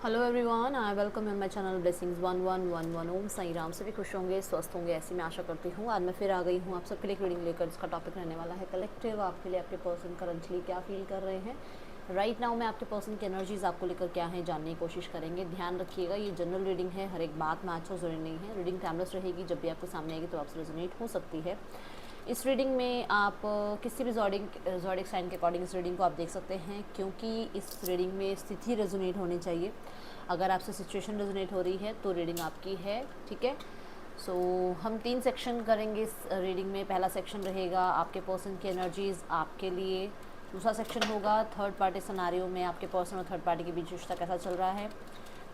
Hello everyone, I welcome in my channel blessings 1111। ओम साई राम। सभी खुश होंगे, स्वस्थ होंगे, ऐसी मैं आशा करती हूँ। आज मैं फिर आ गई हूँ आप सबके लिए रीडिंग लेकर। इसका टॉपिक रहने वाला है कलेक्टिव। आपके लिए आपके पर्सन करंटली क्या फील कर रहे हैं राइट नाउ में। आपके पर्सन की एनर्जीज आपको लेकर क्या है जानने की कोशिश करेंगे। ध्यान रखिएगा, ये जनरल रीडिंग है, हर एक बात मैच हो जरूरी नहीं है। रीडिंग टाइमलेस रहेगी, जब भी आपके सामने आएगी तो आपसे रेजोनेट हो सकती है। इस रीडिंग में आप किसी भी जॉडिक साइन के अकॉर्डिंग इस रीडिंग को आप देख सकते हैं, क्योंकि इस रीडिंग में स्थिति रेजोनेट होनी चाहिए। अगर आपसे सिचुएशन रेजोनेट हो रही है तो रीडिंग आपकी है, ठीक है। सो हम 3 सेक्शन करेंगे इस रीडिंग में। पहला सेक्शन रहेगा आपके पर्सन की एनर्जीज़ आपके लिए। दूसरा सेक्शन होगा थर्ड पार्टी सिनेरियो में आपके पर्सन और थर्ड पार्टी के बीच रिश्ता कैसा चल रहा है।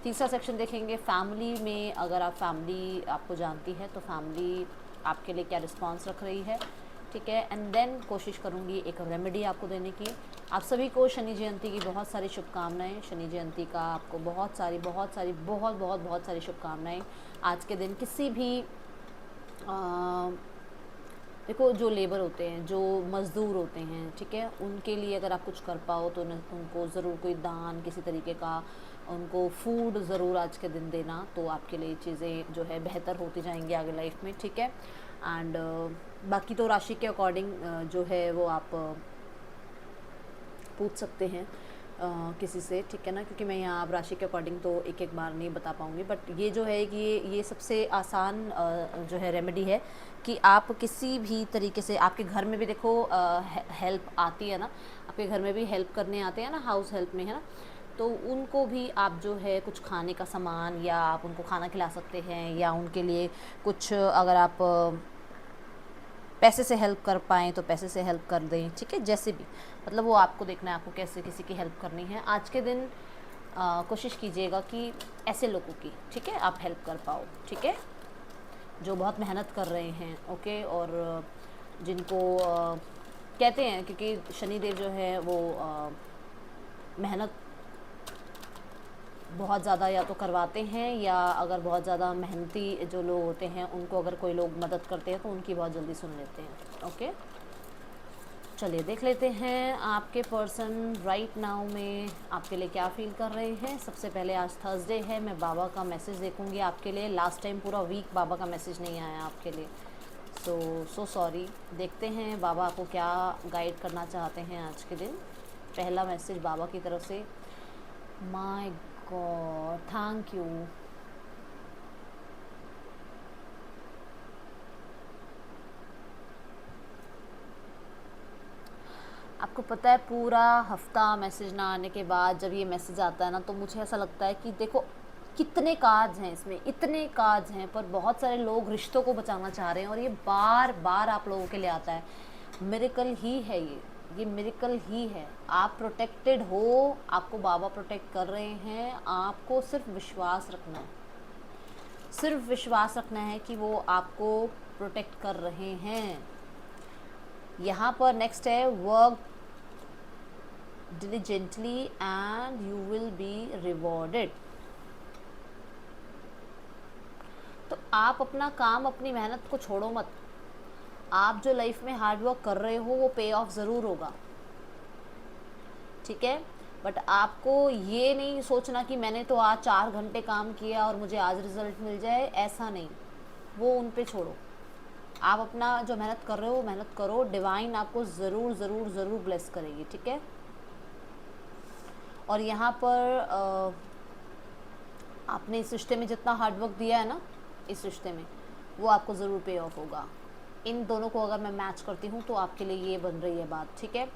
तीसरा सेक्शन देखेंगे फैमिली में, अगर आप फैमिली आपको जानती है तो फैमिली आपके लिए क्या रिस्पॉन्स रख रही है, ठीक है। एंड देन कोशिश करूँगी एक रेमेडी आपको देने की। आप सभी को शनि जयंती की बहुत सारी शुभकामनाएं। शनि जयंती का आपको बहुत सारी बहुत सारी शुभकामनाएं। आज के दिन किसी भी देखो, जो लेबर होते हैं, जो मज़दूर होते हैं, ठीक है, उनके लिए अगर आप कुछ कर पाओ तो उनको ज़रूर कोई दान किसी तरीके का, उनको फूड ज़रूर आज के दिन देना, तो आपके लिए चीज़ें जो है बेहतर होती जाएंगी आगे लाइफ में, ठीक है। एंड बाकी तो राशि के अकॉर्डिंग जो है वो आप पूछ सकते हैं किसी से, ठीक है ना, क्योंकि मैं यहाँ आप राशि के अकॉर्डिंग तो एक एक बार नहीं बता पाऊँगी। बट ये जो है कि ये सबसे आसान जो है रेमेडी है कि आप किसी भी तरीके से, आपके घर में भी देखो हेल्प आती है ना, आपके घर में भी हेल्प करने आते हैं ना, हाउस हेल्प में, है ना, तो उनको भी आप जो है कुछ खाने का सामान, या आप उनको खाना खिला सकते हैं, या उनके लिए कुछ अगर आप पैसे से हेल्प कर पाएँ तो पैसे से हेल्प कर दें, ठीक है। जैसे भी, मतलब वो आपको देखना है आपको कैसे किसी की हेल्प करनी है। आज के दिन कोशिश कीजिएगा कि ऐसे लोगों की, ठीक है, आप हेल्प कर पाओ, ठीक है, जो बहुत मेहनत कर रहे हैं, ओके। और जिनको कहते हैं, क्योंकि शनिदेव जो है वो मेहनत बहुत ज़्यादा या तो करवाते हैं, या अगर बहुत ज़्यादा मेहनती जो लोग होते हैं उनको अगर कोई लोग मदद करते हैं तो उनकी बहुत जल्दी सुन लेते हैं, ओके। चलिए देख लेते हैं आपके पर्सन राइट नाउ में आपके लिए क्या फील कर रहे हैं। सबसे पहले आज थर्सडे है, मैं बाबा का मैसेज देखूंगी आपके लिए। लास्ट टाइम पूरा वीक बाबा का मैसेज नहीं आया आपके लिए, सो सॉरी। देखते हैं बाबा आपको क्या गाइड करना चाहते हैं आज के दिन। पहला मैसेज बाबा की तरफ से। My God, thank you. आपको पता है, पूरा हफ्ता मैसेज ना आने के बाद जब ये मैसेज आता है ना, तो मुझे ऐसा लगता है कि देखो कितने काज हैं इसमें, इतने काज हैं, पर बहुत सारे लोग रिश्तों को बचाना चाह रहे हैं, और ये बार बार आप लोगों के लिए आता है। मिरेकल ही है ये मिरेकल ही है। आप प्रोटेक्टेड हो, आपको बाबा प्रोटेक्ट कर रहे हैं। आपको सिर्फ विश्वास रखना है, सिर्फ विश्वास रखना है कि वो आपको प्रोटेक्ट कर रहे हैं। यहाँ पर नेक्स्ट है work diligently and you will be rewarded। तो आप अपना काम, अपनी मेहनत को छोड़ो मत। आप जो लाइफ में हार्ड वर्क कर रहे हो वो पे ऑफ ज़रूर होगा, ठीक है। बट आपको ये नहीं सोचना कि मैंने तो आज 4 घंटे काम किया और मुझे आज रिजल्ट मिल जाए, ऐसा नहीं। वो उन पे छोड़ो। आप अपना जो मेहनत कर रहे हो मेहनत करो, डिवाइन आपको ज़रूर ज़रूर ज़रूर ब्लेस करेगी, ठीक है। और यहाँ पर आपने इस रिश्ते में जितना हार्डवर्क दिया है ना, इस रिश्ते में, वो आपको ज़रूर पे ऑफ होगा। इन दोनों को अगर मैं मैच करती हूँ तो आपके लिए ये बन रही है बात, ठीक है।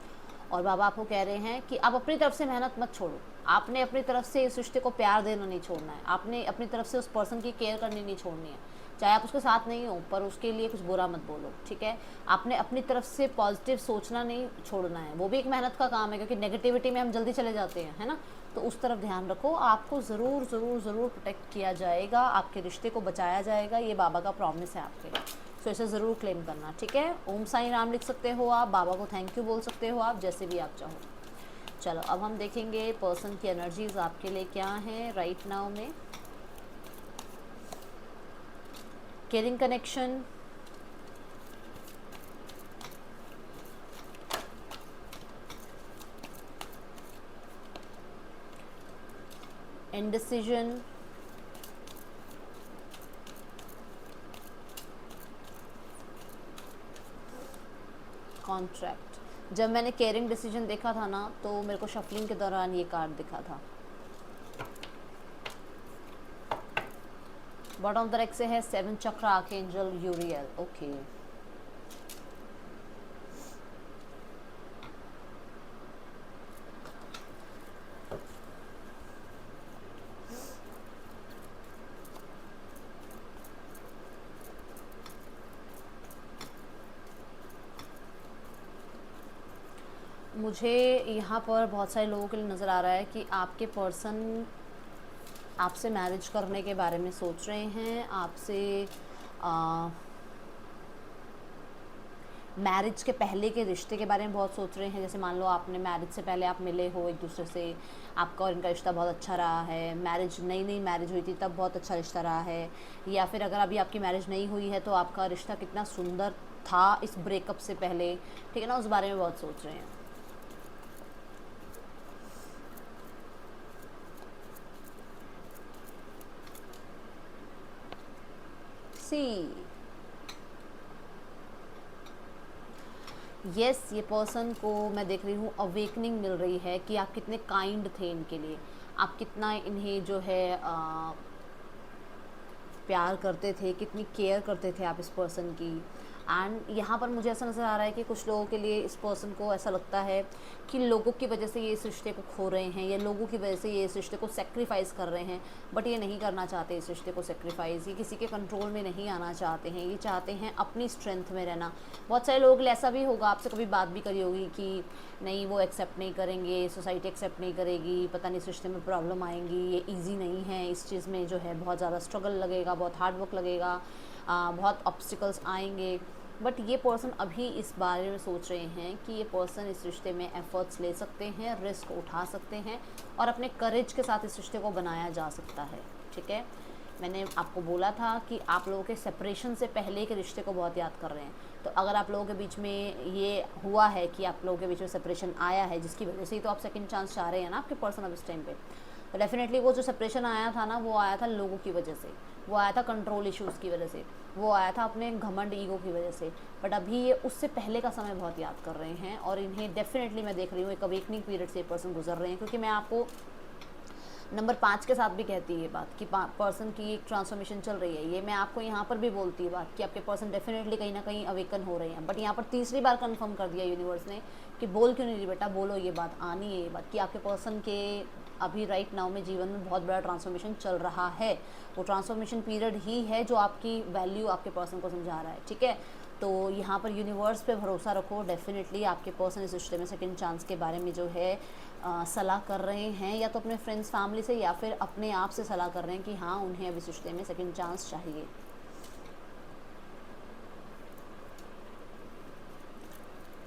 और बाबा आपको कह रहे हैं कि आप अपनी तरफ से मेहनत मत छोड़ो। आपने अपनी तरफ से इस रिश्ते को प्यार देना नहीं छोड़ना है। आपने अपनी तरफ से उस पर्सन की केयर करनी नहीं छोड़नी है। चाहे आप उसके साथ नहीं हो, पर उसके लिए कुछ बुरा मत बोलो, ठीक है। आपने अपनी तरफ से पॉजिटिव सोचना नहीं छोड़ना है। वो भी एक मेहनत का काम है, क्योंकि नेगेटिविटी में हम जल्दी चले जाते हैं, है ना। तो उस तरफ ध्यान रखो। आपको ज़रूर ज़रूर ज़रूर प्रोटेक्ट किया जाएगा, आपके रिश्ते को बचाया जाएगा, ये बाबा का प्रॉमिस है आपके लिए। सो इसे ज़रूर क्लेम करना, ठीक है। ओम साई राम लिख सकते हो आप, बाबा को थैंक यू बोल सकते हो आप, जैसे भी आप चाहो। चलो अब हम देखेंगे पर्सन की एनर्जीज आपके लिए क्या है राइट नाउ में। Caring connection, indecision, contract. जब मैंने केयरिंग डिसीजन देखा था ना, तो मेरे को शफलिंग के दौरान ये कार्ड दिखा था। बॉटम ऑफ द डेक से है 7 चक्र आर्कएंजल यूरियल। ओके, मुझे यहाँ पर बहुत सारे लोगों के लिए नज़र आ रहा है कि आपके पर्सन आपसे मैरिज करने के बारे में सोच रहे हैं, आपसे मैरिज के पहले के रिश्ते के बारे में बहुत सोच रहे हैं। जैसे मान लो आपने मैरिज से पहले आप मिले हो एक दूसरे से, आपका और इनका रिश्ता बहुत अच्छा रहा है, मैरिज नई मैरिज हुई थी तब बहुत अच्छा रिश्ता रहा है, या फिर अगर अभी आपकी मैरिज नहीं हुई है तो आपका रिश्ता कितना सुंदर था इस ब्रेकअप से पहले, ठीक है ना, उस बारे में बहुत सोच रहे हैं। यस, ये पर्सन को मैं देख रही हूँ अवेकनिंग मिल रही है कि आप कितने काइंड थे इनके लिए, आप कितना इन्हें जो है प्यार करते थे, कितनी केयर करते थे आप इस पर्सन की। एंड यहाँ पर मुझे ऐसा नज़र आ रहा है कि कुछ लोगों के लिए इस पर्सन को ऐसा लगता है कि लोगों की वजह से ये इस रिश्ते को खो रहे हैं, या लोगों की वजह से ये इस रिश्ते को सेक्रीफाइस कर रहे हैं, बट ये नहीं करना चाहते इस रिश्ते को सेक्रीफाइस, ये किसी के कंट्रोल में नहीं आना चाहते हैं, ये चाहते हैं अपनी स्ट्रेंथ में रहना। बहुत सारे लोगों के लिए ऐसा भी होगा, आपसे कभी बात भी करी होगी कि नहीं वो एक्सेप्ट नहीं करेंगे, सोसाइटी एक्सेप्ट नहीं करेगी, पता नहीं इस रिश्ते में प्रॉब्लम आएंगी, ये ईजी नहीं है, इस चीज़ में जो है बहुत ज़्यादा स्ट्रगल लगेगा, बहुत हार्ड वर्क लगेगा, बहुत ऑब्स्टिकल्स आएंगे। बट ये पर्सन अभी इस बारे में सोच रहे हैं कि ये पर्सन इस रिश्ते में एफर्ट्स ले सकते हैं, रिस्क उठा सकते हैं, और अपने करेज के साथ इस रिश्ते को बनाया जा सकता है। ठीक है, मैंने आपको बोला था कि आप लोगों के सेपरेशन से पहले के रिश्ते को बहुत याद कर रहे हैं, तो अगर आप लोगों के बीच में ये हुआ है कि आप लोगों के बीच में सेपरेशन आया है, जिसकी वजह से ही तो आप सेकंड चांस चाह रहे हैं ना आपके पर्सन अब इस टाइम पे, तो डेफिनेटली वो जो सेपरेशन आया था ना, वो आया था लोगों की वजह से, वो आया था कंट्रोल इश्यूज़ की वजह से, वो आया था अपने घमंड ईगो की वजह से। बट अभी ये उससे पहले का समय बहुत याद कर रहे हैं, और इन्हें डेफिनेटली मैं देख रही हूँ एक अवेकनिंग पीरियड से ये पर्सन गुजर रहे हैं, क्योंकि मैं आपको नंबर 5 के साथ भी कहती है ये बात कि पर्सन की एक ट्रांसफॉर्मेशन चल रही है। ये मैं आपको यहाँ पर भी बोलती है बात कि आपके पर्सन डेफिनेटली कहीं ना कहीं अवेकन हो रहे हैं। बट यहाँ पर तीसरी बार कंफर्म कर दिया यूनिवर्स ने कि बोल क्यों नहीं रही बेटा, बोलो, ये बात आनी है, ये बात कि आपके पर्सन के अभी राइट नाउ में जीवन में बहुत बड़ा ट्रांसफॉर्मेशन चल रहा है। वो ट्रांसफॉर्मेशन पीरियड ही है जो आपकी वैल्यू आपके पर्सन को समझा रहा है। ठीक है, तो यहाँ पर यूनिवर्स पे भरोसा रखो, डेफिनेटली आपके पर्सन इस रिश्ते में सेकंड चांस के बारे में जो है सलाह कर रहे हैं, या तो अपने फ्रेंड्स फैमिली से या फिर अपने आप से सलाह कर रहे हैं कि हाँ उन्हें अब इस रिश्ते में सेकंड चांस चाहिए।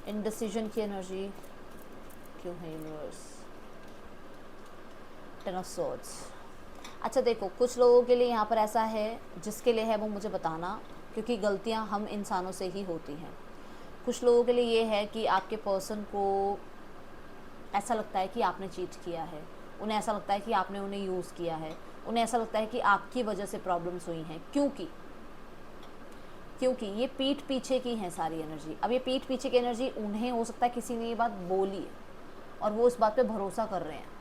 इंडिसीजन की एनर्जी क्यों है यूनिवर्स? Ten of swords. अच्छा देखो, कुछ लोगों के लिए यहाँ पर ऐसा है, जिसके लिए है वो मुझे बताना, क्योंकि गलतियाँ हम इंसानों से ही होती हैं। कुछ लोगों के लिए ये है कि आपके पर्सन को ऐसा लगता है कि आपने चीट किया है, उन्हें ऐसा लगता है कि आपने उन्हें यूज़ किया है, उन्हें ऐसा लगता है कि आपकी वजह से प्रॉब्लम्स हुई हैं, क्योंकि ये पीठ पीछे की है सारी एनर्जी। अब ये पीठ पीछे की एनर्जी, उन्हें हो सकता है किसी ने ये बात बोली है और वो इस बात पे भरोसा कर रहे हैं,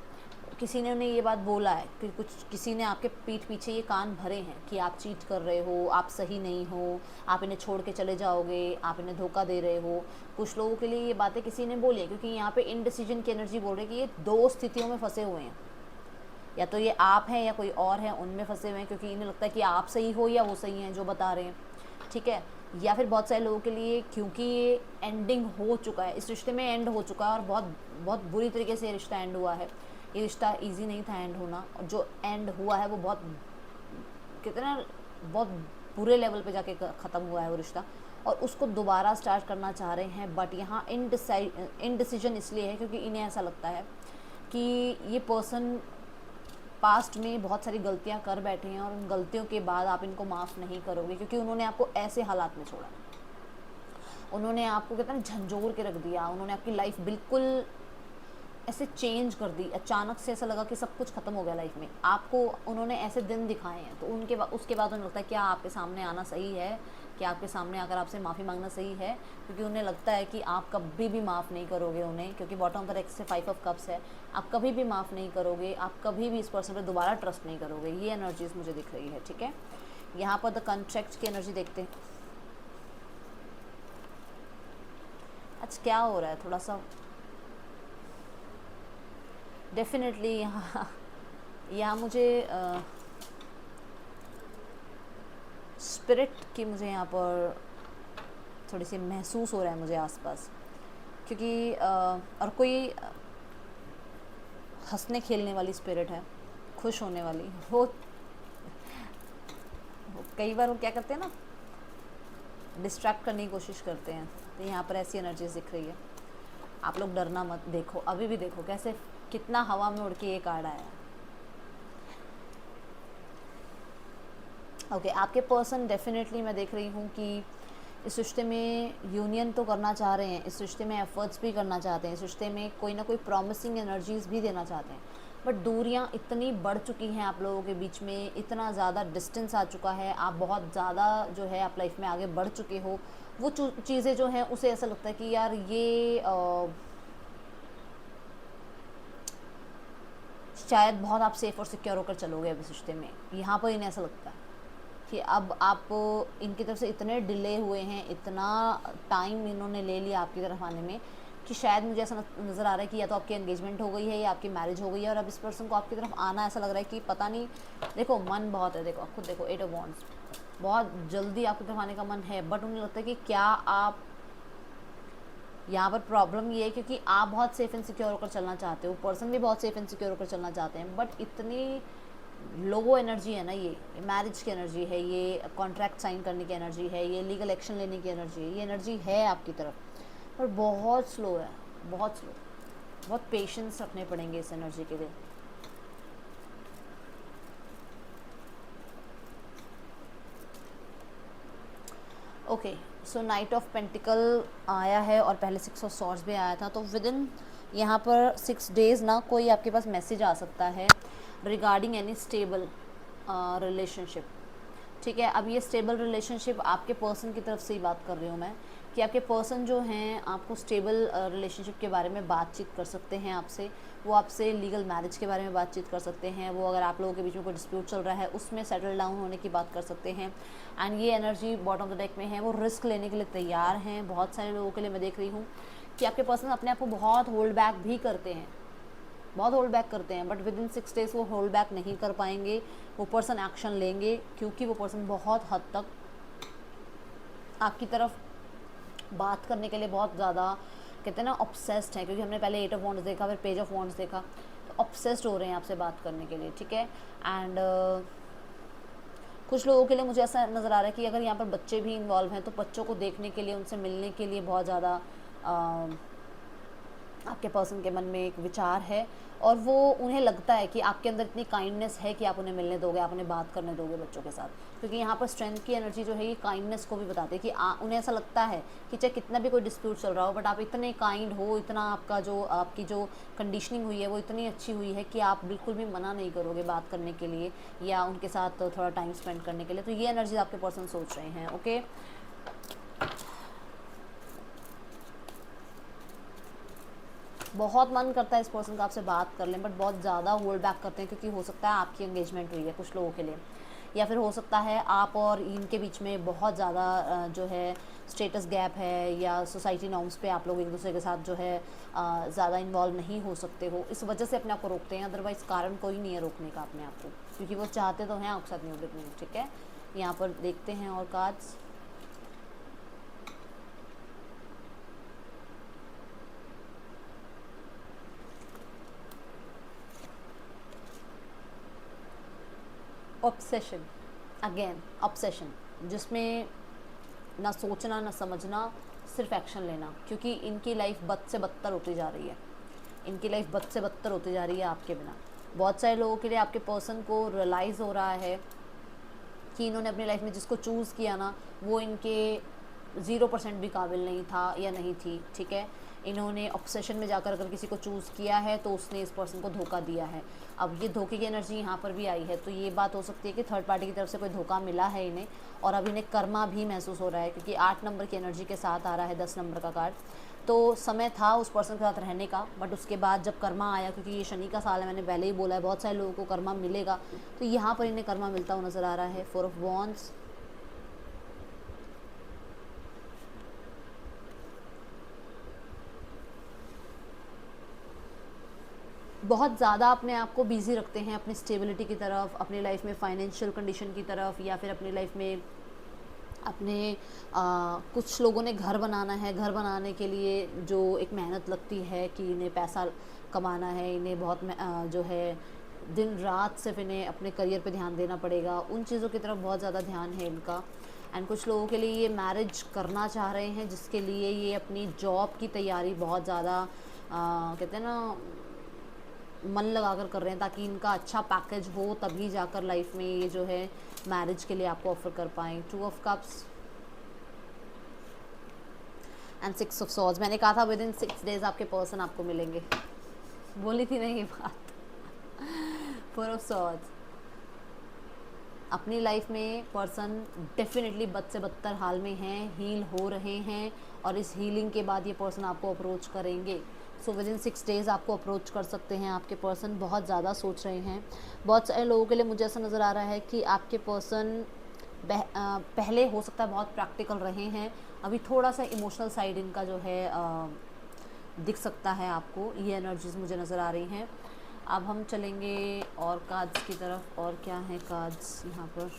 किसी ने उन्हें ये बात बोला है कि किसी ने आपके पीठ पीछे ये कान भरे हैं कि आप चीट कर रहे हो, आप सही नहीं हो, आप इन्हें छोड़ के चले जाओगे, आप इन्हें धोखा दे रहे हो। कुछ लोगों के लिए ये बातें किसी ने बोली है, क्योंकि यहाँ पे इनडिसीजन की एनर्जी बोल रही है कि ये दो स्थितियों में फंसे हुए हैं, या तो ये आप हैं या कोई और है, उनमें फंसे हुए हैं, क्योंकि इन्हें लगता है कि आप सही हो या वो सही हैं जो बता रहे हैं। ठीक है, या फिर बहुत सारे लोगों के लिए क्योंकि ये एंडिंग हो चुका है, इस रिश्ते में एंड हो चुका है और बहुत बहुत बुरी तरीके से ये रिश्ता एंड हुआ है। ये रिश्ता इजी नहीं था एंड होना, और जो एंड हुआ है वो बहुत कितना बहुत बुरे लेवल पे जाके ख़त्म हुआ है वो रिश्ता, और उसको दोबारा स्टार्ट करना चाह रहे हैं। बट यहाँ इनडिसीजन इसलिए है क्योंकि इन्हें ऐसा लगता है कि ये पर्सन पास्ट में बहुत सारी गलतियाँ कर बैठे हैं, और उन गलतियों के बाद आप इनको माफ़ नहीं करोगे, क्योंकि उन्होंने आपको ऐसे हालात में छोड़ा, उन्होंने आपको कहते हैं झंझोर के रख दिया, उन्होंने आपकी लाइफ बिल्कुल ऐसे चेंज कर दी, अचानक से ऐसा लगा कि सब कुछ ख़त्म हो गया लाइफ में। आपको उन्होंने ऐसे दिन दिखाए हैं, तो उसके बाद उन्हें लगता है क्या आपके सामने आना सही है, क्या आपके सामने आकर आपसे माफ़ी मांगना सही है, क्योंकि उन्हें लगता है कि आप कभी भी माफ़ नहीं करोगे उन्हें, क्योंकि बॉटम ऑफ द डेक से 5 ऑफ कप्स है। आप कभी भी माफ़ नहीं करोगे, आप कभी भी इस पर्सन पर दोबारा ट्रस्ट नहीं करोगे, ये एनर्जीज मुझे दिख रही है, ठीक है। यहाँ पर द कॉन्ट्रैक्ट की एनर्जी देखते हैं। अच्छा क्या हो रहा है थोड़ा सा, डेफिनेटली यहाँ मुझे स्पिरिट की मुझे यहाँ पर थोड़ी सी महसूस हो रहा है मुझे आसपास, क्योंकि और कोई हंसने खेलने वाली स्पिरिट है, खुश होने वाली। वो कई बार वो क्या करते हैं ना, डिस्ट्रैक्ट करने की कोशिश करते हैं, तो यहाँ पर ऐसी एनर्जीज दिख रही है। आप लोग डरना मत, देखो अभी भी देखो कैसे कितना हवा में उड़ के ये कार्ड आया है। ओके आपके पर्सन डेफिनेटली मैं देख रही हूँ कि इस रिश्ते में यूनियन तो करना चाह रहे हैं, इस रिश्ते में एफर्ट्स भी करना चाहते हैं, इस रिश्ते में कोई ना कोई प्रॉमिसिंग एनर्जीज भी देना चाहते हैं, बट दूरियां इतनी बढ़ चुकी हैं आप लोगों के बीच में, इतना ज़्यादा डिस्टेंस आ चुका है, आप बहुत ज़्यादा जो है आप लाइफ में आगे बढ़ चुके हो। वो चीज़ें जो हैं उसे ऐसा लगता है कि यार ये शायद बहुत आप सेफ और सिक्योर होकर चलोगे अब इस रिश्ते में। यहाँ पर इन्हें ऐसा लगता है कि अब आप इनकी तरफ से इतने डिले हुए हैं, इतना टाइम इन्होंने ले लिया आपकी तरफ आने में, कि शायद मुझे ऐसा नज़र आ रहा है कि या तो आपकी एंगेजमेंट हो गई है या आपकी मैरिज हो गई है, और अब इस पर्सन को आपकी तरफ आना ऐसा लग रहा है कि पता नहीं। देखो मन बहुत है, देखो खुद देखो 8 ऑफ वॉन्ड्स, बहुत जल्दी आपकी तरफ आने का मन है, बट उन्हें लगता है कि क्या आप, यहाँ पर प्रॉब्लम ये है क्योंकि आप बहुत सेफ एंड सिक्योर होकर चलना चाहते हो, पर्सन भी बहुत सेफ एंड सिक्योर होकर चलना चाहते हैं, बट इतनी लो एनर्जी है ना, ये मैरिज की एनर्जी है, ये कॉन्ट्रैक्ट साइन करने की एनर्जी है, ये लीगल एक्शन लेने की एनर्जी है, ये एनर्जी है आपकी तरफ, पर बहुत स्लो है, बहुत स्लो, बहुत पेशेंस रखने पड़ेंगे इस एनर्जी के लिए। Okay so night of pentacle आया है और पहले 6 ऑफ सॉर्ड्स भी आया था, तो विद इन यहाँ पर 6 डेज़ ना कोई आपके पास मैसेज आ सकता है रिगार्डिंग एनी स्टेबल रिलेशनशिप, ठीक है। अब ये स्टेबल रिलेशनशिप आपके पर्सन की तरफ से ही बात कर रही हूँ मैं, कि आपके पर्सन जो हैं आपको स्टेबल रिलेशनशिप के बारे में बातचीत कर सकते हैं आपसे, वो आपसे लीगल मैरिज के बारे में बातचीत कर सकते हैं, वो अगर आप लोगों के बीच में कोई डिस्प्यूट चल रहा है उसमें सेटल डाउन होने की बात कर सकते हैं। एंड ये energy bottom of the deck में है, वो रिस्क लेने के लिए तैयार हैं। बहुत सारे लोगों के लिए मैं देख रही हूँ कि आपके पर्सन अपने आप को बहुत होल्ड बैक भी करते हैं, बहुत होल्ड बैक करते हैं, बट विद इन 6 डेज़ वो होल्ड बैक नहीं कर पाएंगे, वो पर्सन एक्शन लेंगे, क्योंकि वो पर्सन बहुत हद तक आपकी तरफ बात करने के लिए बहुत ज़्यादा कहते हैं ना ऑब्सेस्ड है, क्योंकि हमने पहले 8 ऑफ वॉन्ड्स देखा, फिर पेज ऑफ वॉन्ड्स देखा, तो ऑब्सेस्ड हो रहे हैं आपसे बात करने के लिए, ठीक है। एंड कुछ लोगों के लिए मुझे ऐसा नज़र आ रहा है कि अगर यहाँ पर बच्चे भी इन्वॉल्व हैं, तो बच्चों को देखने के लिए, उनसे मिलने के लिए बहुत ज़्यादा आपके पर्सन के मन में एक विचार है, और वो उन्हें लगता है कि आपके अंदर इतनी काइंडनेस है कि आप उन्हें मिलने दोगे, आप उन्हें बात करने दोगे बच्चों के साथ, क्योंकि यहाँ पर स्ट्रेंथ की एनर्जी जो है ये काइंडनेस को भी बताती है कि उन्हें ऐसा लगता है कि चाहे कितना भी कोई डिस्प्यूट चल रहा हो, बट आप इतने काइंड हो, इतना आपकी जो कंडीशनिंग हुई है वो इतनी अच्छी हुई है कि आप बिल्कुल भी मना नहीं करोगे बात करने के लिए या उनके साथ थोड़ा टाइम स्पेंड करने के लिए। तो ये एनर्जी आपके पर्सन सोच रहे हैं, ओके। बहुत मन करता है इस पर्सन का आपसे बात कर लें, बट बहुत ज़्यादा होल्ड बैक करते हैं, क्योंकि हो सकता है आपकी एंगेजमेंट हुई है कुछ लोगों के लिए, या फिर हो सकता है आप और इनके बीच में बहुत ज़्यादा जो है स्टेटस गैप है, या सोसाइटी नॉर्म्स पे आप लोग एक दूसरे के साथ जो है ज़्यादा इन्वॉल्व नहीं हो सकते हो, इस वजह से अपने आप को रोकते हैं। अदरवाइज़ कारण कोई नहीं है रोकने का अपने आप को, क्योंकि वो चाहते तो हैं आपके साथ नहीं होते, ठीक है। यहाँ पर देखते हैं और कार्ड्स, ऑब्सेशन, अगेन ऑब्सेशन, जिसमें ना सोचना ना समझना, सिर्फ एक्शन लेना, क्योंकि इनकी लाइफ बद से बदतर होती जा रही है, इनकी लाइफ बद से बदतर होती जा रही है आपके बिना। बहुत सारे लोगों के लिए आपके पर्सन को रियलाइज़ हो रहा है कि इन्होंने अपनी लाइफ में जिसको चूज़ किया ना, वो इनके 0% भी काबिल नहीं था या नहीं थी, ठीक है। इन्होंने ऑब्सेशन में जाकर अगर किसी को चूज़ किया है तो उसने इस पर्सन को धोखा दिया है। अब ये धोखे की एनर्जी यहाँ पर भी आई है, तो ये बात हो सकती है कि थर्ड पार्टी की तरफ से कोई धोखा मिला है इन्हें, और अब इन्हें कर्मा भी महसूस हो रहा है, क्योंकि 8 नंबर की एनर्जी के साथ आ रहा है 10 नंबर का कार्ड। तो समय था उस पर्सन के साथ रहने का, बट उसके बाद जब कर्मा आया, क्योंकि ये शनि का साल है, मैंने पहले ही बोला है बहुत सारे लोगों को कर्मा मिलेगा, तो यहाँ पर इन्हें कर्मा मिलता हुआ नज़र आ रहा है। 4 ऑफ वॉन्ड्स, बहुत ज़्यादा अपने आप को बिज़ी रखते हैं अपनी स्टेबिलिटी की तरफ, अपनी लाइफ में फाइनेंशियल कंडीशन की तरफ, या फिर अपनी लाइफ में अपने कुछ लोगों ने घर बनाना है, घर बनाने के लिए जो एक मेहनत लगती है कि इन्हें पैसा कमाना है, इन्हें बहुत जो है दिन रात सिर्फ इन्हें अपने करियर पे ध्यान देना पड़ेगा, उन चीज़ों की तरफ बहुत ज़्यादा ध्यान है इनका। एंड कुछ लोगों के लिए ये मैरिज करना चाह रहे हैं, जिसके लिए ये अपनी जॉब की तैयारी बहुत ज़्यादा कहते हैं ना मन लगाकर कर रहे हैं, ताकि इनका अच्छा पैकेज हो, तभी जाकर लाइफ में ये जो है मैरिज के लिए आपको ऑफर कर पाएँ। 2 of cups and 6 of swords. मैंने कहा था विद इन 6 डेज आपके पर्सन आपको मिलेंगे, बोली थी ना ये बात। 4 ऑफ सॉर्ड्स, अपनी लाइफ में पर्सन डेफिनेटली बद से बदतर हाल में हैं, हील हो रहे हैं, और इस हीलिंग के बाद ये पर्सन आपको अप्रोच करेंगे। सो विद इन 6 डेज़ आपको अप्रोच कर सकते हैं। आपके पर्सन बहुत ज़्यादा सोच रहे हैं। बहुत सारे लोगों के लिए मुझे ऐसा नज़र आ रहा है कि आपके पर्सन पहले हो सकता है बहुत प्रैक्टिकल रहे हैं, अभी थोड़ा सा इमोशनल साइड इनका जो है दिख सकता है आपको, ये एनर्जीज मुझे नज़र आ रही हैं। अब हम चलेंगे और कार्ड्स की तरफ, और क्या है कार्ड्स यहाँ पर।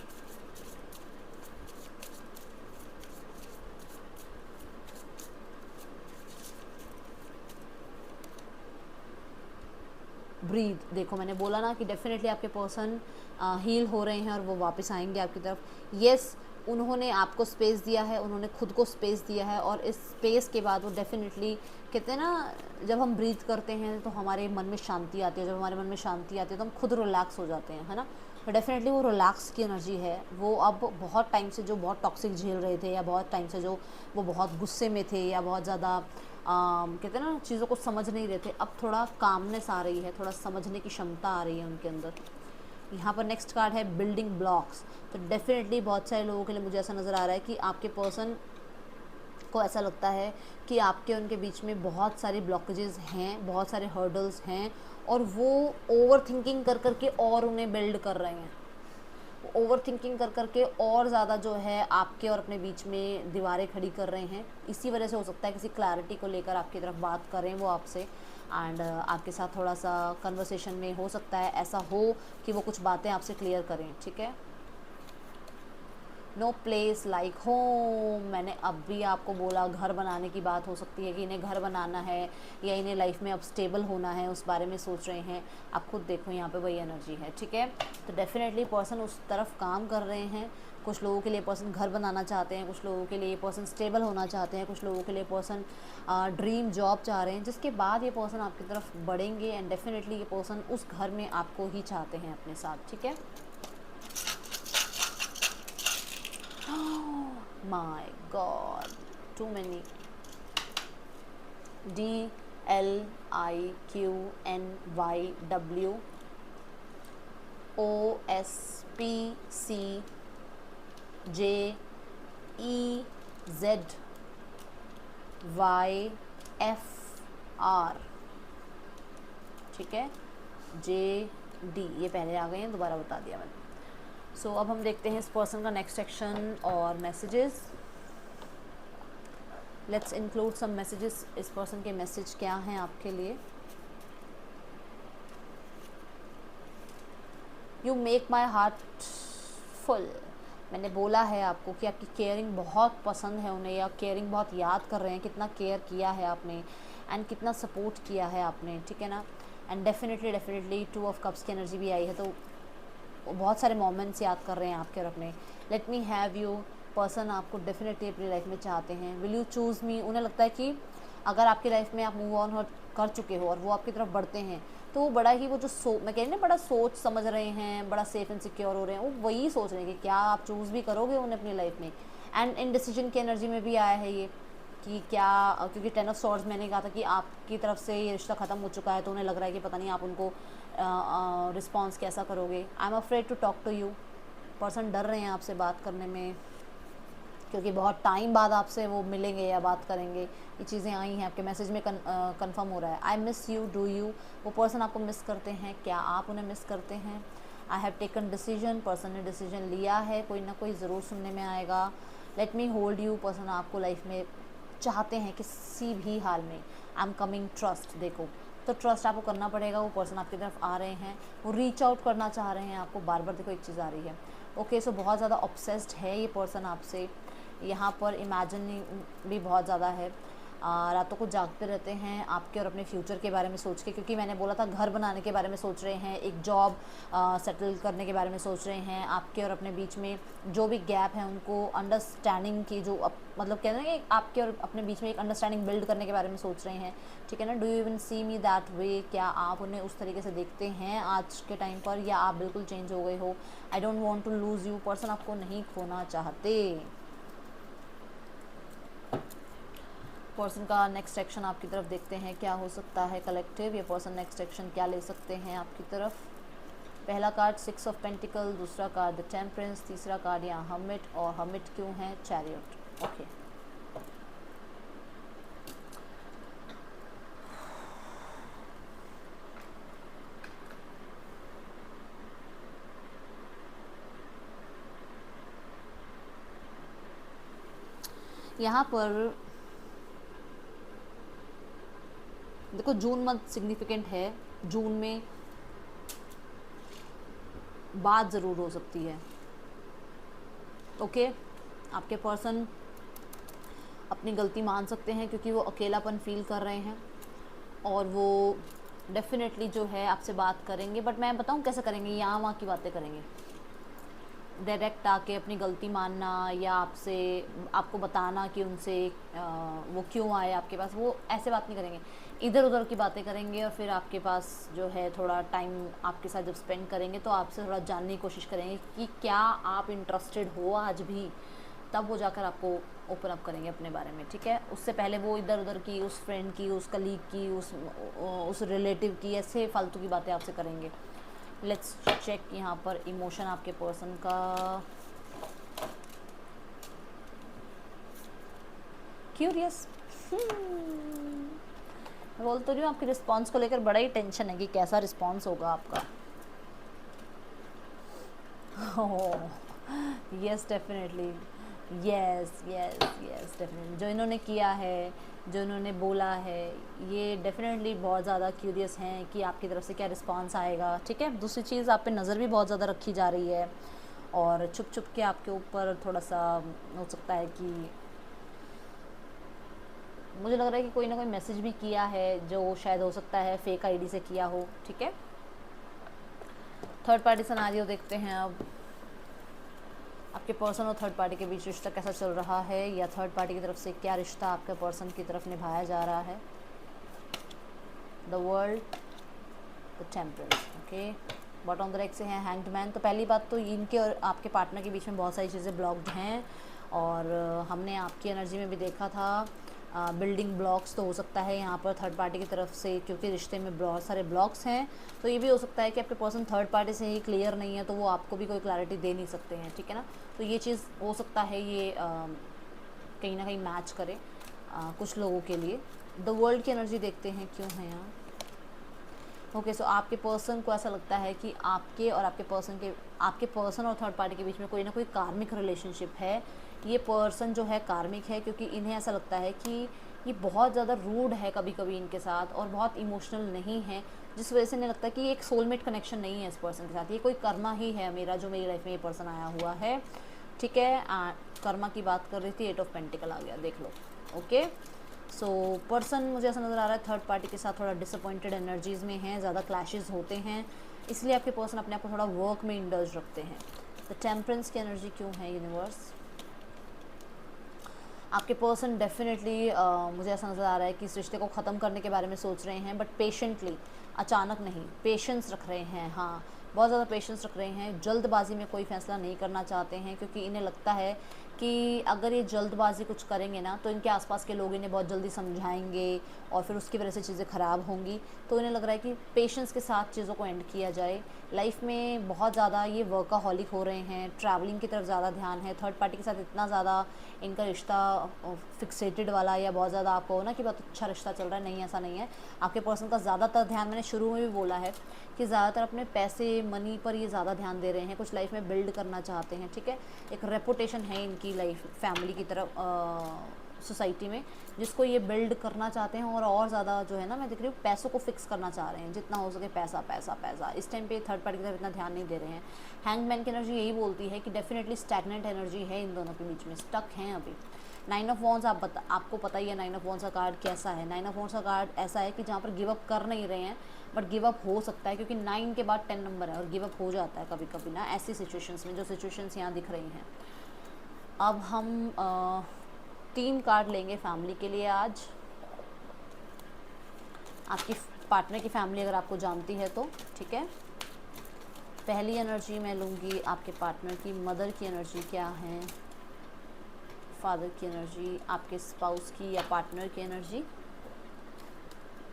ब्रीथ, देखो मैंने बोला ना कि डेफिनेटली आपके पर्सन हील हो रहे हैं और वो वापस आएंगे आपकी तरफ। यस, उन्होंने आपको स्पेस दिया है, उन्होंने खुद को स्पेस दिया है, और इस स्पेस के बाद वो डेफिनेटली, कहते हैं ना जब हम ब्रीथ करते हैं तो हमारे मन में शांति आती है, जब हमारे मन में शांति आती है तो हम खुद रिलैक्स हो जाते हैं, है ना। तो डेफिनेटली वो रिलैक्स की एनर्जी है। वो अब बहुत टाइम से जो बहुत टॉक्सिक झेल रहे थे, या बहुत टाइम से जो वो बहुत गुस्से में थे, या बहुत ज़्यादा कहते हैं ना चीज़ों को समझ नहीं रहे थे, अब थोड़ा कामनेस आ रही है, थोड़ा समझने की क्षमता आ रही है उनके अंदर। यहाँ पर नेक्स्ट कार्ड है बिल्डिंग ब्लॉक्स। तो डेफिनेटली बहुत सारे लोगों के लिए मुझे ऐसा नज़र आ रहा है कि आपके पर्सन को ऐसा लगता है कि आपके उनके बीच में बहुत सारी ब्लॉकेजेस हैं, बहुत सारे हर्डल्स हैं, और वो ओवर थिंकिंग कर करके और उन्हें बिल्ड कर रहे हैं। ओवर थिंकिंग कर करके और ज़्यादा जो है आपके और अपने बीच में दीवारें खड़ी कर रहे हैं। इसी वजह से हो सकता है किसी क्लैरिटी को लेकर आपकी तरफ बात करें वो आपसे, एंड आपके साथ थोड़ा सा कन्वर्सेशन में हो सकता है ऐसा हो कि वो कुछ बातें आपसे क्लियर करें, ठीक है। नो प्लेस लाइक होम, मैंने अब भी आपको बोला घर बनाने की बात हो सकती है कि इन्हें घर बनाना है, या इन्हें लाइफ में अब स्टेबल होना है, उस बारे में सोच रहे हैं। आप खुद देखो यहाँ पे वही एनर्जी है, ठीक है। तो डेफिनेटली पर्सन उस तरफ काम कर रहे हैं। कुछ लोगों के लिए पर्सन घर बनाना चाहते हैं, कुछ लोगों के लिए पर्सन स्टेबल होना चाहते हैं, कुछ लोगों के लिए पर्सन ड्रीम जॉब चाह रहे हैं, जिसके बाद ये पर्सन आपकी तरफ बढ़ेंगे, एंड डेफिनेटली ये पर्सन उस घर में आपको ही चाहते हैं अपने साथ, ठीक है। My God, too many. DLIQNYW OSPCJEZYFR, ठीक है। JD ये पहले आ गए हैं, दोबारा बता दिया मैंने। सो अब हम देखते हैं इस पर्सन का नेक्स्ट सेक्शन और messages. Let's include some messages. इस पर्सन के मैसेज क्या हैं आपके लिए। You make my heart full, मैंने बोला है आपको कि आपकी केयरिंग बहुत पसंद है उन्हें, या केयरिंग बहुत याद कर रहे हैं, कितना केयर किया है आपने एंड कितना सपोर्ट किया है आपने, ठीक है ना। एंड डेफिनेटली 2 ऑफ कप्स की एनर्जी भी आई है, तो बहुत सारे मोमेंट्स याद कर रहे हैं आपके और अपने। Let me have you, person आपको डेफिनेटली अपनी लाइफ में चाहते हैं। विल यू चूज़ मी, उन्हें लगता है कि अगर आपकी लाइफ में आप मूव ऑन कर चुके हो और वो आपकी तरफ बढ़ते हैं, तो वो बड़ा ही वो जो मैं कह रही ना बड़ा सोच समझ रहे हैं, बड़ा सेफ एंड सिक्योर हो रहे हैं, वो वही सोच रहे हैं कि क्या आप चूज़ भी करोगे उन्हें अपनी लाइफ में। एंड इन डिसीजन की एनर्जी में भी आया है ये, कि क्या, क्योंकि 10 ऑफ सॉर्ड्स मैंने कहा था कि आपकी तरफ से ये रिश्ता ख़त्म हो चुका है, तो उन्हें लग रहा है कि पता नहीं आप उनको रिस्पॉन्स कैसा करोगे। I am afraid to talk to you, person डर रहे हैं आपसे बात करने में, क्योंकि बहुत टाइम बाद आपसे वो मिलेंगे या बात करेंगे। ये चीज़ें आई हैं आपके मैसेज में, कंफर्म हो रहा है। I miss you, do you, वो पर्सन आपको मिस करते हैं, क्या आप उन्हें मिस करते हैं। I have taken decision, person ने डिसीजन लिया है, कोई ना कोई ज़रूर सुनने में आएगा। Let me hold you, person आपको लाइफ में चाहते हैं किसी भी हाल में। आई एम कमिंग, ट्रस्ट, देखो तो ट्रस्ट आपको करना पड़ेगा। वो पर्सन आपकी तरफ आ रहे हैं, वो रीच आउट करना चाह रहे हैं आपको, बार बार देखो एक चीज़ आ रही है। ओके, सो बहुत ज़्यादा ऑब्सेस्ड है ये पर्सन आपसे। यहाँ पर इमेजिनिंग भी बहुत ज़्यादा है, रातों को जागते रहते हैं आपके और अपने फ्यूचर के बारे में सोच के, क्योंकि मैंने बोला था घर बनाने के बारे में सोच रहे हैं, एक जॉब सेटल करने के बारे में सोच रहे हैं। आपके और अपने बीच में जो भी गैप है उनको अंडरस्टैंडिंग की, जो मतलब कहते हैं कि आपके और अपने बीच में एक अंडरस्टैंडिंग बिल्ड करने के बारे में सोच रहे हैं, ठीक है ना। Do you even see me that way, क्या आप उन्हें उस तरीके से देखते हैं आज के टाइम पर, या आप बिल्कुल चेंज हो गए हो। I don't want to lose you, person आपको नहीं खोना चाहते। पर्सन का नेक्स्ट एक्शन आपकी तरफ देखते हैं क्या हो सकता है कलेक्टिव। ये पर्सन नेक्स्ट एक्शन क्या ले सकते हैं आपकी तरफ। पहला कार्ड 6 ऑफ पेंटिकल, दूसरा कार्ड द टेम्परेंस, तीसरा कार्ड यहाँ हर्मिट, और हर्मिट क्यों है, चैरियट। ओके, यहाँ पर देखो जून मंथ सिग्निफिकेंट है, जून में बात ज़रूर हो सकती है। ओके, आपके पर्सन अपनी गलती मान सकते हैं, क्योंकि वो अकेलापन फील कर रहे हैं, और वो डेफिनेटली जो है आपसे बात करेंगे, बट मैं बताऊं कैसे करेंगे, यहाँ वहाँ की बातें करेंगे। डायरेक्ट आके अपनी गलती मानना, या आपको बताना कि उनसे वो क्यों आए आपके पास, वो ऐसे बात नहीं करेंगे, इधर उधर की बातें करेंगे। और फिर आपके पास जो है थोड़ा टाइम आपके साथ जब स्पेंड करेंगे, तो आपसे थोड़ा जानने की कोशिश करेंगे कि क्या आप इंटरेस्टेड हो आज भी, तब वो जाकर आपको ओपन अप करेंगे अपने बारे में, ठीक है। उससे पहले वो इधर उधर की, उस फ्रेंड की, उस कलीग की, उस रिलेटिव की, ऐसे फालतू की बातें आपसे करेंगे। लेट्स चेक यहाँ पर इमोशन आपके पर्सन का। क्यूरियस, मैं बोल तो रही हूँ आपके रिस्पॉन्स को लेकर बड़ा ही टेंशन है कि कैसा रिस्पॉन्स होगा आपका। Yes definitely, yes yes yes definitely, जो इन्होंने किया है, जो इन्होंने बोला है, ये डेफिनेटली बहुत ज़्यादा क्यूरियस हैं कि आपकी तरफ से क्या रिस्पांस आएगा, ठीक है। दूसरी चीज़, आप पे नज़र भी बहुत ज़्यादा रखी जा रही है, और छुप छुप के आपके ऊपर थोड़ा सा हो सकता है कि मुझे लग रहा है कि कोई ना कोई मैसेज भी किया है, जो शायद हो सकता है फेक आईडी से किया हो, ठीक है। थर्ड पार्टी सिनेरियो देखते हैं अब। आपके पर्सन और थर्ड पार्टी के बीच रिश्ता कैसा चल रहा है, या थर्ड पार्टी की तरफ से क्या रिश्ता आपके पर्सन की तरफ निभाया जा रहा है। The world, the temperance, okay. Bottom of the deck से है हैंग्ड मैन। तो पहली बात तो इनके और आपके पार्टनर के बीच में बहुत सारी चीज़ें ब्लॉक्ड हैं, और हमने आपकी एनर्जी में भी देखा था बिल्डिंग ब्लॉक्स। तो हो सकता है यहाँ पर थर्ड पार्टी की तरफ से, क्योंकि रिश्ते में बहुत सारे ब्लॉक्स हैं, तो ये भी हो सकता है कि आपके पर्सन थर्ड पार्टी से ही क्लियर नहीं है, तो वो आपको भी कोई क्लैरिटी दे नहीं सकते हैं, ठीक है ना। तो ये चीज़ हो सकता है ये कहीं ना कहीं मैच करे कुछ लोगों के लिए। द वर्ल्ड की एनर्जी देखते हैं क्यों है यहाँ। ओके, सो आपके पर्सन को ऐसा लगता है कि आपके पर्सन और थर्ड पार्टी के बीच में कोई ना कोई कार्मिक रिलेशनशिप है। ये पर्सन जो है कार्मिक है, क्योंकि इन्हें ऐसा लगता है कि ये बहुत ज़्यादा रूड है कभी कभी इनके साथ, और बहुत इमोशनल नहीं है, जिस वजह से इन्हें लगता है कि ये एक सोलमेट कनेक्शन नहीं है इस पर्सन के साथ। ये कोई कर्मा ही है मेरा, जो मेरी लाइफ में ये पर्सन आया हुआ है, ठीक है। कर्मा की बात कर रही थी, 8 ऑफ पेंटिकल आ गया, देख लो। ओके, सो पर्सन मुझे ऐसा नज़र आ रहा है थर्ड पार्टी के साथ थोड़ा डिसअपॉइंटेड एनर्जीज़ में हैं, ज़्यादा क्लैशेस होते हैं, इसलिए आपके पर्सन अपने आप को थोड़ा वर्क में इंडल्ज रखते हैं। तो टेम्परेंस की एनर्जी क्यों है यूनिवर्स। आपके पर्सन डेफिनेटली मुझे ऐसा नज़र आ रहा है कि इस रिश्ते को ख़त्म करने के बारे में सोच रहे हैं, बट पेशेंटली, अचानक नहीं, पेशेंस रख रहे हैं। हाँ, बहुत ज़्यादा पेशेंस रख रहे हैं, जल्दबाजी में कोई फ़ैसला नहीं करना चाहते हैं, क्योंकि इन्हें लगता है कि अगर ये जल्दबाजी कुछ करेंगे ना तो इनके आसपास के लोग इन्हें बहुत जल्दी समझाएंगे और फिर उसकी वजह से चीज़ें ख़राब होंगी। तो इन्हें लग रहा है कि पेशेंस के साथ चीज़ों को एंड किया जाए। लाइफ में बहुत ज़्यादा ये वर्काहॉलिक हो रहे हैं, ट्रैवलिंग की तरफ ज़्यादा ध्यान है, थर्ड पार्टी के साथ इतना ज़्यादा इनका रिश्ता फिक्सेटेड वाला या बहुत ज़्यादा आपको हो ना कि बहुत अच्छा रिश्ता चल रहा है, नहीं ऐसा नहीं है। आपके पर्सन का ज़्यादातर ध्यान, मैंने शुरू में भी बोला है कि ज़्यादातर अपने पैसे मनी पर ये ज़्यादा ध्यान दे रहे हैं, कुछ लाइफ में बिल्ड करना चाहते हैं, ठीक है। एक रेपुटेशन है इनकी लाइफ फैमिली की तरफ, सोसाइटी में, जिसको ये बिल्ड करना चाहते हैं और ज़्यादा जो है ना, मैं देख रही हूँ पैसों को फिक्स करना चाह रहे हैं, जितना हो सके पैसा पैसा पैसा। इस टाइम पे थर्ड पार्टी की तरफ इतना ध्यान नहीं दे रहे हैं। हैंगमैन की एनर्जी यही बोलती है कि डेफिनेटली स्टैग्नेंट एनर्जी है इन दोनों के बीच में, स्टक हैं अभी। नाइन ऑफ वॉन्ड्स आपको पता ही है नाइन ऑफ वॉन्ड्स का कार्ड कैसा है। नाइन ऑफ वॉन्ड्स का कार्ड ऐसा है कि जहाँ पर गिव अप कर नहीं रहे हैं, बट गिव अप हो सकता है, क्योंकि 9 के बाद 10 नंबर है और गिव अप हो जाता है कभी कभी ना, ऐसी सिचुएशंस में, जो सिचुएशंस यहाँ दिख रही हैं। अब हम 3 कार्ड लेंगे फैमिली के लिए आज। आपकी पार्टनर की फैमिली अगर आपको जानती है तो ठीक है। पहली एनर्जी मैं लूँगी आपके पार्टनर की, मदर की एनर्जी क्या है, फादर की एनर्जी, आपके स्पाउस की या पार्टनर की एनर्जी।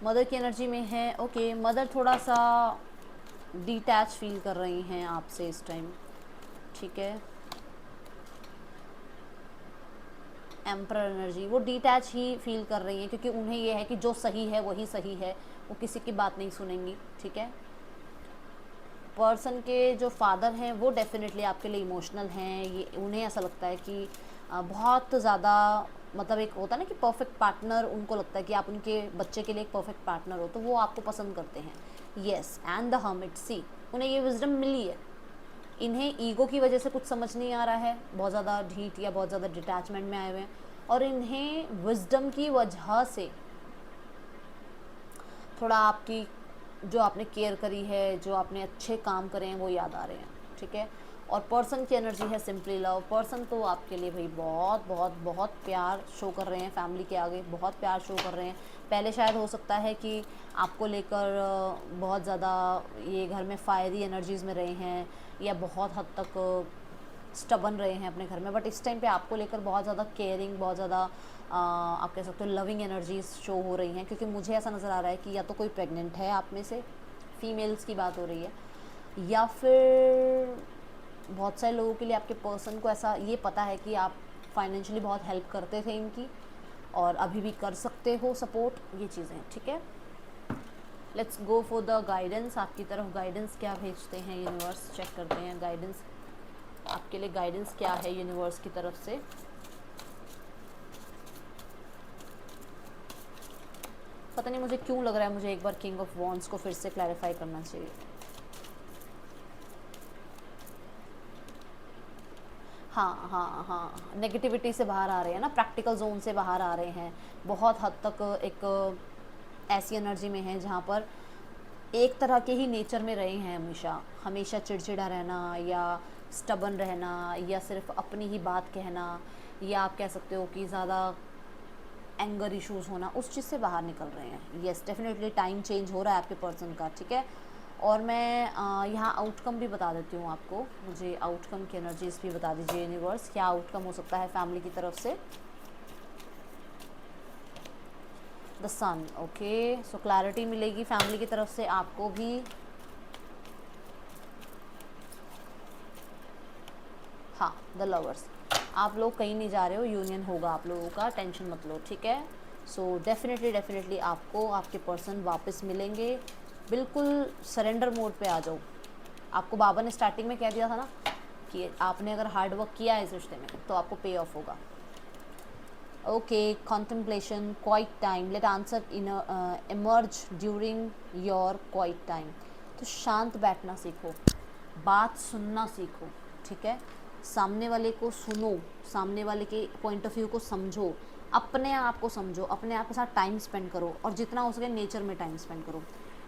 मदर की एनर्जी में है ओके, मदर थोड़ा सा डिटैच फील कर रही हैं आपसे इस टाइम, ठीक है। एम्परर एनर्जी, वो डिटैच ही फील कर रही हैं, क्योंकि उन्हें ये है कि जो सही है वही सही है, वो किसी की बात नहीं सुनेंगी, ठीक है। पर्सन के जो फादर हैं वो डेफिनेटली आपके लिए इमोशनल हैं। ये उन्हें ऐसा लगता है कि बहुत ज़्यादा, मतलब एक होता है ना कि परफेक्ट पार्टनर, उनको लगता है कि आप उनके बच्चे के लिए एक परफेक्ट पार्टनर हो, तो वो आपको पसंद करते हैं। येस, एंड द हर्मिट, सी उन्हें ये विजडम मिली है। इन्हें ईगो की वजह से कुछ समझ नहीं आ रहा है, बहुत ज़्यादा ढीठ या बहुत ज़्यादा डिटैचमेंट में आए हुए हैं, और इन्हें विजडम की वजह से थोड़ा आपकी जो आपने केयर करी है, जो आपने अच्छे काम करे हैं, वो याद आ रहे हैं, ठीक है। और पर्सन की एनर्जी है सिंपली लव। पर्सन तो आपके लिए भाई बहुत बहुत बहुत प्यार शो कर रहे हैं, फैमिली के आगे बहुत प्यार शो कर रहे हैं। पहले शायद हो सकता है कि आपको लेकर बहुत ज़्यादा ये घर में फायरी एनर्जीज़ में रहे हैं, या बहुत हद तक स्टबन रहे हैं अपने घर में, बट इस टाइम पे आपको लेकर बहुत ज़्यादा केयरिंग, बहुत ज़्यादा आप कह सकते हो लविंग एनर्जीज शो हो रही हैं। क्योंकि मुझे ऐसा नज़र आ रहा है कि या तो कोई प्रेग्नेंट है आप में से, फीमेल्स की बात हो रही है, या फिर बहुत सारे लोगों के लिए आपके पर्सन को ऐसा ये पता है कि आप फाइनेंशियली बहुत हेल्प करते थे इनकी, और अभी भी कर सकते हो सपोर्ट, ये चीज़ें, ठीक है। Let's go for the guidance. आपकी तरफ गाइडेंस क्या भेजते हैं यूनिवर्स, चेक करते हैं गाइडेंस आपके लिए, गाइडेंस क्या है यूनिवर्स की तरफ से। पता नहीं मुझे क्यों लग रहा है, मुझे एक बार किंग ऑफ वॉन्ड्स को फिर से क्लैरिफाई करना चाहिए। हाँ हाँ हाँ, नेगेटिविटी से बाहर आ रहे हैं ना, प्रैक्टिकल जोन से बाहर आ रहे हैं, बहुत हद तक एक ऐसी एनर्जी में है जहाँ पर एक तरह के ही नेचर में रहे हैं, हमेशा हमेशा चिड़चिड़ा रहना, या स्टबन रहना, या सिर्फ अपनी ही बात कहना, या आप कह सकते हो कि ज़्यादा एंगर इश्यूज़ होना, उस चीज़ से बाहर निकल रहे हैं। येस, डेफिनेटली टाइम चेंज हो रहा है आपके पर्सन का, ठीक है। और मैं यहाँ आउटकम भी बता देती हूँ आपको, मुझे आउटकम की एनर्जीज भी बता दीजिए यूनिवर्स, क्या आउटकम हो सकता है फैमिली की तरफ से। The sun, okay, so clarity मिलेगी फैमिली की तरफ से आपको भी। हाँ, द लवर्स, आप लोग कहीं नहीं जा रहे हो, यूनियन होगा आप लोगों का, टेंशन मत लो, ठीक है। सो डेफिनेटली आपको आपके पर्सन वापस मिलेंगे। बिल्कुल सरेंडर मोड पे आ जाओ। आपको बाबा ने स्टार्टिंग में कह दिया था ना कि आपने अगर हार्ड वर्क किया है इस रिश्ते में तो आपको पे ऑफ होगा। Okay, contemplation, quiet time, let answer in emerge during your quiet time. तो शांत बैठना सीखो, बात सुनना सीखो, ठीक है। सामने वाले को सुनो, सामने वाले के पॉइंट ऑफ व्यू को समझो, अपने आप को समझो, अपने आप के साथ टाइम स्पेंड करो, और जितना हो सके नेचर में टाइम स्पेंड करो।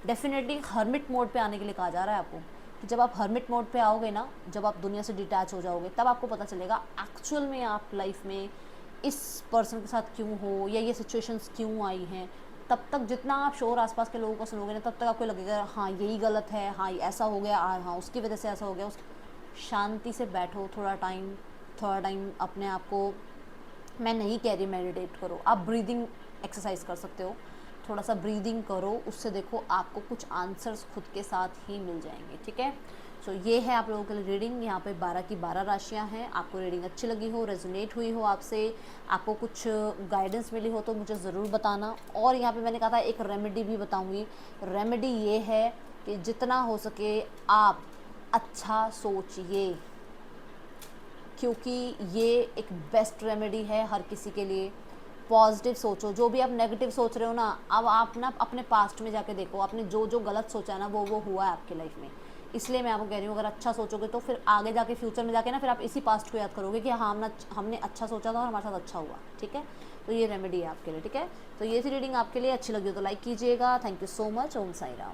डेफिनेटली हर्मिट मोड पे आने के लिए कहा जा रहा है आपको, कि जब आप हर्मिट मोड पे आओगे ना, जब आप दुनिया से डिटैच हो जाओगे, तब आपको पता चलेगा एक्चुअल में आप लाइफ में इस पर्सन के साथ क्यों हो, या ये सिचुएशंस क्यों आई हैं। तब तक जितना आप शोर आसपास के लोगों को सुनोगे ना, तब तक आपको लगेगा हाँ यही गलत है, हाँ ऐसा हो गया, हाँ उसकी वजह से ऐसा हो गया। शांति से बैठो, थोड़ा टाइम थर्ड टाइम अपने आप को, मैं नहीं कह रही मेडिटेट करो, आप ब्रीदिंग एक्सरसाइज कर सकते हो, थोड़ा सा ब्रीदिंग करो, उससे देखो आपको कुछ आंसर्स खुद के साथ ही मिल जाएंगे, ठीक है। सो ये है आप लोगों के लिए रीडिंग। यहाँ पे 12 की 12 राशियाँ हैं। आपको रीडिंग अच्छी लगी हो, रेजोनेट हुई हो आपसे, आपको कुछ गाइडेंस मिली हो तो मुझे ज़रूर बताना। और यहाँ पे मैंने कहा था एक रेमेडी भी बताऊँगी। रेमेडी ये है कि जितना हो सके आप अच्छा सोचिए, क्योंकि ये एक बेस्ट रेमेडी है हर किसी के लिए। पॉजिटिव सोचो, जो भी आप नेगेटिव सोच रहे हो ना, अब आप ना अपने पास्ट में जाके देखो, आपने जो जो गलत सोचा है ना वो हुआ है आपकी लाइफ में। इसलिए मैं आपको कह रही हूँ, अगर अच्छा सोचोगे तो फिर आगे जाके फ्यूचर में जाके ना फिर आप इसी पास्ट को याद करोगे कि हाँ हमने अच्छा सोचा था और हमारे साथ अच्छा हुआ, ठीक है। तो ये रेमेडी है आपके लिए, ठीक है। तो ये थी रीडिंग, आपके लिए अच्छी लगी हो तो लाइक कीजिएगा। Thank you so much. ओम साई राम।